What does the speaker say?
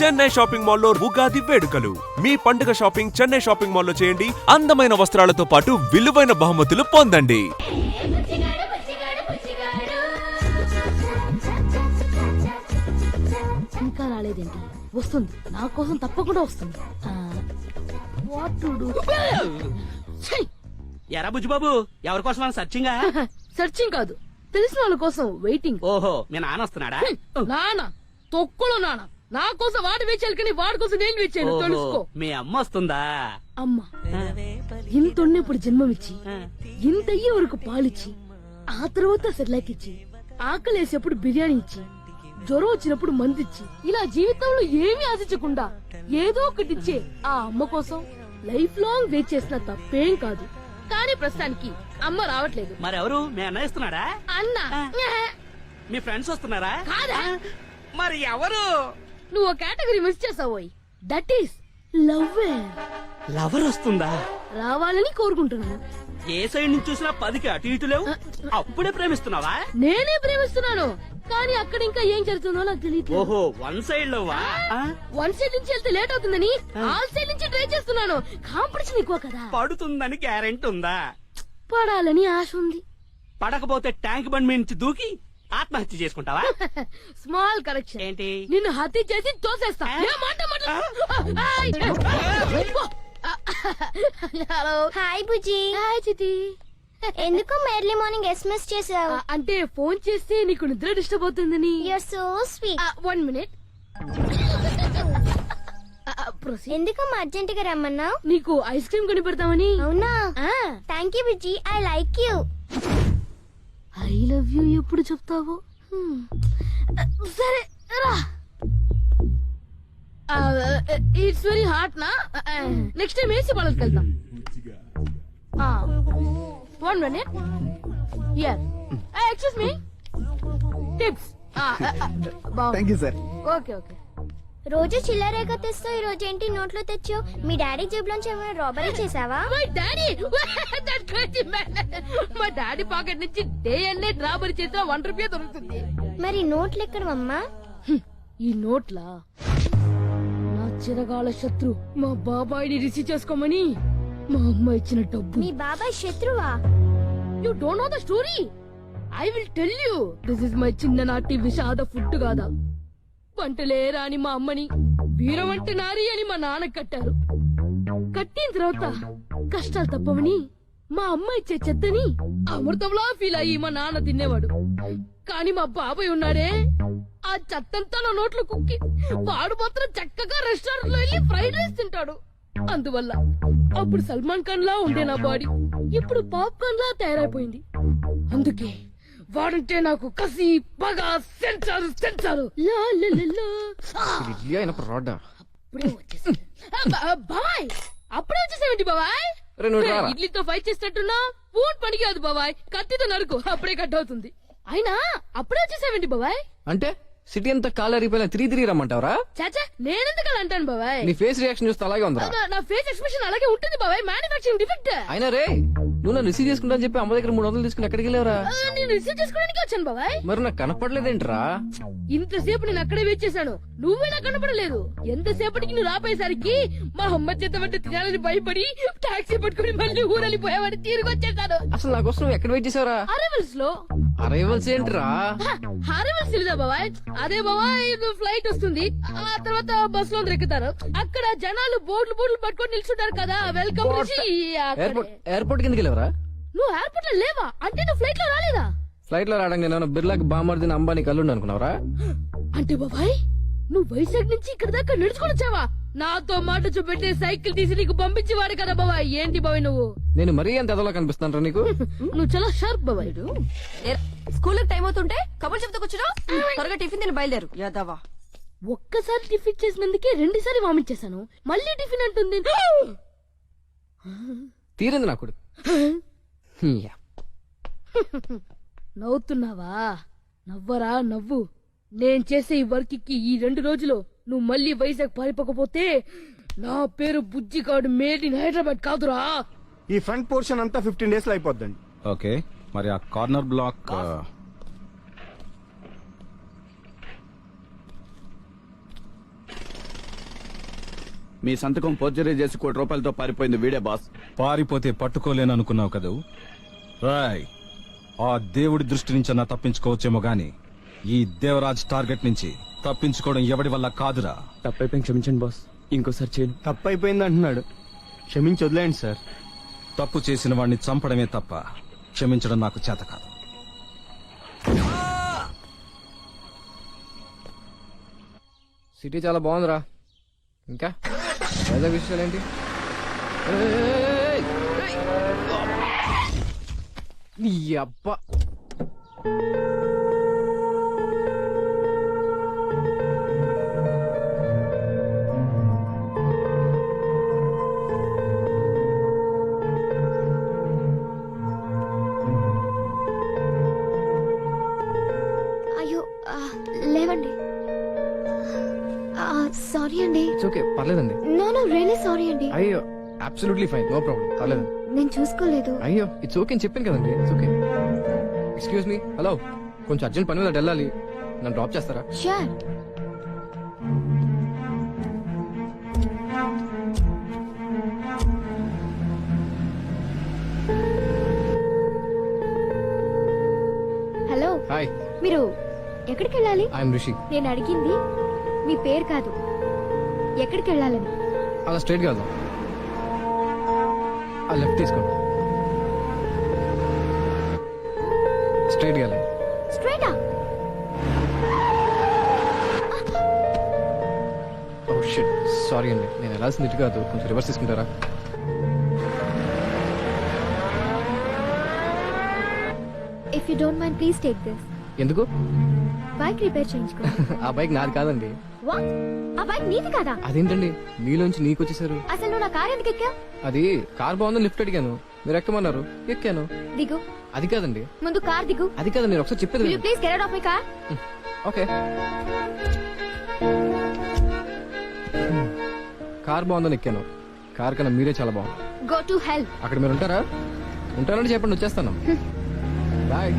Chennai shopping మాల్లో ఉగాది వేడుకలు. మీ పండుగ షాపింగ్ చెన్నై షాపింగ్ మాల్లో చేయండి. అందమైన వస్త్రాలతో పాటు విలువైన బహుమతులు పొందండి. ఇంకా రాలేదేంటి? వస్తుంది, నా కోసం తప్పకుండా వస్తుంది. What to do? ఎరా బుజ్జిబాబు, ఎవరి కోసం సర్చింగా? సర్చింగ్ కాదు, తెలిసిన వాళ్ళ కోసం వెయిటింగ్. ఓహో, మీ నాన్న వస్తున్నాడా? నాన్న తొక్కులో నాన్న నా కోసం వాడు వేచాలి, కానీ వాడి కోసం నేను వేచాను. తెలుసుకో. మీ అమ్మ వస్తుందా? అమ్మ ఇంత ఉన్నప్పుడు జన్మమిచ్చి, ఇంత అయ్యే వరకు పాలిచ్చి, ఆ తర్వాత సెర్లాక్ ఇచ్చి, ఆకలేసేప్పుడు బిర్యానీ ఇచ్చి, జ్వరం వచ్చినప్పుడు మందిచ్చి, ఇలా జీవితంలో ఏమీ ఆశించకుండా ఏదో ఒకటి ఇచ్చే ఆ అమ్మ కోసం లైఫ్ లాంగ్ వెయిట్ చేసిన తప్పేం కాదు. కానీ ప్రస్తుతానికి అమ్మ రావట్లేదు. మరెవరు? మీ అన్న ఇస్తున్నాడా? అన్న మీ ఫ్రెండ్స్ వస్తున్నారా? కాదా? మరి ఎవరు? నువ్వు కేటగిరీ మిస్ చేసావోయ్. That is love. లవర్ వస్తుందా? రావాలని కోరుకుంటున్నాను. ఏ సైడ్ నుంచి చూసినా 10కి అటు ఇటు లేవు. అప్పుడే ప్రేమిస్తున్నావా? నేనే ప్రేమిస్తున్నాను, కానీ అక్కడ ఇంకా ఏం జరుగుతుందో నాకు తెలియదు. ఓహో, వన్ సైడ్ లోవా? వన్ సైడ్ నుంచి వెళ్తే లేట్ అవుతుందని ఆల్ సైడ్ నుంచి ట్రై చేస్తున్నాను. కాంపిటీషన్ ఎక్కువ కదా. పడుతుందని గ్యారెంటీ ఉందా? పడాలని ఆశ ఉంది. పడకపోతే ట్యాంక్ బండ్ మీద నుంచి దూకి ఆత్మహత్య చేసుకుంటావా? Small correction. ఏంటి? నిన్ను హత్య చేసి తోసేస్తా. హలో. హాయ్ బుజ్జి. హాయ్ చిటి. ఎందుకు ఎర్లీ మార్నింగ్ ఎస్ఎంఎస్ చేసావు? అంటే ఫోన్ చేస్తే నీకు నిద్ర డిస్టర్బ్ అవుతుందని. You're so sweet. 1 minute. ఎందుకమ్మా అర్జెంట్ గా రమ్మన్నావు? నీకు ఐస్ క్రీమ్ కొని పెడతామని. అవునా? థ్యాంక్ యూ బుజ్జి, I like you. I love you ఎప్పుడు చెప్తావు? సరే రా. ఇట్స్ వెరీ హాట్ నా. నెక్స్ట్ టైం ఏసీ పాలకి వెళ్తాం. 1 minute. Here. Excuse me. Tips. Thank you sir. Okay okay. రోజు చిల్లరేగా తెస్తావు, ఈ రోజు ఏంటి నోట్లో తెచ్చావు? మీ డాడీ జేబులోంచి ఏమైనా రాబరీ చేసావా? My daddy that crazy man. మా డాడీ పాకెట్ నుంచి డే అండ్ నైట్ రాబరీ చేస్తే 1 రూపాయ దొరుకుతుంది. మరి నోట్లు ఎక్కడమ్మా? ఈ నోట్లా నా చిరకాల శత్రు మా బాబాయిని రిసీవ్ చేసుకోమని మా అమ్మ ఇచ్చిన డబ్బు. మీ బాబాయ్ శత్రువా? You don't know the story. I will tell you. This is my చిన్ననాటి విషాద ఫుడ్ కాదా. పంటలేరా అని మా అమ్మని, వీరవంటి నారి అని మా నాన్న కట్టారు. కట్టిన తర్వాత కష్టాలు తప్పవని మా అమ్మ ఇచ్చే చెత్తని అమృతంలా ఫీల్ అయ్యి మా నాన్న తినేవాడు. కానీ మా బాబాయ్ ఉన్నాడే, ఆ చెత్తంతా నా నోట్లో కుక్కి వాడు మాత్రం చక్కగా రెస్టారెంట్ లో వెళ్ళి ఫ్రైడ్ రైస్ తింటాడు. అందువల్ల అప్పుడు సల్మాన్ ఖాన్ లా ఉండే నా బాడీ ఇప్పుడు పాప్కార్న్ లా తయారైపోయింది. అందుకే వాడంటే నాకు కసి పగ సెన్సారు సెన్సారు. బాబాయ్ అప్పుడే వచ్చేసావేంటి బాబాయ్? ఇడ్లీతో ఫైట్ చేసినట్టున్నా. పూట్ పని కాదు బాబాయ్, కత్తితో నరుకు, అప్పుడే కట్ అవుతుంది. అయినా అప్పుడే వచ్చేసావేంటి బాబాయ్? అంటే సిటీ అంతా కాలరిపోయినా తిరిగి రమ్మంటావరా? చాచా, నేనెందుకు అలా అంటాను బాబాయ్? నీ ఫేస్ రియాక్షన్ చూస్తే అలాగే ఉందా? నా ఫేస్ ఎక్స్ప్రెషన్ అలాగే ఉంటుంది బాబాయ్. Manufacturing defect. అయినా రే, నువ్వు నన్ను రిసీవ్ చేసుకుంటా అని చెప్పి అమ్మ దగ్గర 300 తీసుకుని ఎక్కడికి వెళ్ళావరా? నేను రిసీవ్ చేసుకోవడానికి వచ్చాను బాబాయ్. మరి నాకు కనపడలేదేంట్రా? ఇంతసేపు నేను అక్కడే వెయిట్ చేశాను, నువ్వే నాకు కనపడలేదు. ఎంతసేపటికి నువ్వు రాపోయేసరికి మా అమ్మ చేత పట్టి తినాలని భయపడి టాక్సీ పట్టుకుని మళ్ళీ ఊరెళ్ళిపోయావని తిరిగి వచ్చేసాను. అసలు నా కోసం నువ్వు ఎక్కడ వెయిట్ చేసావరా? అరైవల్స్ లో. అరైవల్స్ ఏంట్రా? అరైవల్స్ తెలీదా బాబాయ్? అదే బాబాయ్, ఫ్లైట్ వస్తుంది, ఆ తర్వాత బస్ లో ఎక్కుతారు. అక్కడ జనాలు బోర్డులు పట్టుకొని నిల్చుంటారు కదా, వెల్కమ్. ఎయిర్పోర్ట్ కిందకి వెళ్ళావరా? నువ్వు ఎయిర్పోర్ట్ లో లేవా? అంటే నువ్వు ఫ్లైట్ లో రాలేదా? ఫ్లైట్ లో రావడానికి నేను బిర్లాకి బామర్దిని అంబానీ కల్లుండి అనుకున్నావరా? అంటే బాబాయ్ నువ్వు వైజాగ్ నుంచి ఇక్కడ దాకా నడుచుకొని వచ్చావా? నాతో మాట చూపెట్టే సైకిల్ తీసి నీకు పంపించేవాడు కదా బాబాయ్. ఏంటి బాబాయ్ నువ్వు? నేను మరీ ఎంత ఎదలో కనిపిస్తాను నీకు? నువ్వు చాలా షార్ప్ బాబాయ్. స్కూల్ టైం అవుతుంటే కబుర్లు చెప్తూ కూర్చున్నావు. త్వరగా టిఫిన్ తిని బయలుదేరు యాదవా. ఒక్కసారి టిఫిన్ చేసినందుకే 2 సార్లు వామిట్ చేశాను. మళ్ళీ టిఫిన్ అంటుంది. తీరింది నాకు. నవ్వుతున్నావా? నవ్వరా నవ్వు. నేను చేసే ఈ వర్క్ కి ఈ 2 రోజులు నువ్వు మళ్ళీ వైజాగ్ పారిపోకపోతే నా పేరు బుజ్జిగాడు మేడ్ ఇన్ హైదరాబాద్ కాదురా. ఈ ఫ్రంట్ పోర్షన్ అంతా 15 days లో అయిపోద్దండి. ఓకే, మరి ఆ కార్నర్ బ్లాక్ మీ సంతకం ఫోర్జరీ చేసి ₹1,00,00,000 పారిపోయింది వీడే బాస్. పారిపోతే పట్టుకోలేను అనుకున్నావు కదూ రాయ్. ఆ దేవుడి దృష్టి నుంచి అన్నా తప్పించుకోవచ్చేమో గాని ఈ దేవరాజ్ టార్గెట్ నుంచి తప్పించుకోవడం ఎవడి వల్ల కాదురా. తప్పైపోయింది, క్షమించండి బాస్. ఇంకోసారి చేయను. తప్పు అయిపోయింది అంటున్నాడు, క్షమించి వదిలేండి సార్. తప్పు చేసిన వాడిని చంపడమే తప్ప క్షమించడం నాకు చేత కాదు. సిటీ చాలా బాగుందిరా. ఇంకా వైజాగ్ విషయాలు ఏంటి? ఏయ్! నీ అబ్బా. అయ్యో లేవండి. సారీ అండి. ఇట్స్ ఓకే, పర్లేదండి. నో రియలీ సారీ అండి. అయ్యో అబ్సల్యూట్లీ ఫైన్, నో ప్రాబ్లం, పర్లేదు. నేను చూసుకోలేదు. అయ్యో ఇట్స్ ఓకే అని చెప్పాను కదండి. It's okay. Excuse me, hello, కొంచెం అర్జెంట్ పని మీద వెళ్ళాలి, నన్ను డ్రాప్ చేస్తారా? షూర్. హలో, హాయ్, మీరు ఎక్కడికి వెళ్ళాలి? ఐఎమ్ రిషి. నేను అడిగింది మీ పేరు కాదు, ఎక్కడికి వెళ్ళాలని. అలా స్ట్రైట్ కాదు, ఆ లెఫ్ట్ తీసుకోండి. స్ట్రైట్ గా వెళ్ళండి. స్ట్రైటా? ఓ షిట్, సారీ అండి, నేను వెళ్ళాల్సింది ఇటు కాదు, కొంచెం రివర్స్ తీసుకుంటారా? If you don't mind please take this. ఎందుకు? బైక్ రిపేర్ చేయించుకో. ఆ బైక్ నాది కాదండి. వాట్? ఆ బైక్ నీది కదా? అదేంటండి మీలోంచి నీకు వచ్చేసారు? అసలు నువ్వు నా కార్ ఎందుకు ఎక్కావు? అది కార్ బాగుందని లిఫ్ట్ అడిగాను, మీరు ఎక్కమన్నారు, ఎక్కాను. దిగు. అది కాదండి. ముందు కార్ దిగు. అది కాదండి, నేను ఒకసారి చెప్పేది విల్ యూ వినండి. Please get out of my car? Okay. Car బాగుందని ఎక్కాను, కార్ కన్నా మీరే చాలా బాగుంది. Go to hell. అక్కడ మీరు ఉంటారా? ఉంటారంటే చెప్పండి, వచ్చేస్తాను. బాయ్.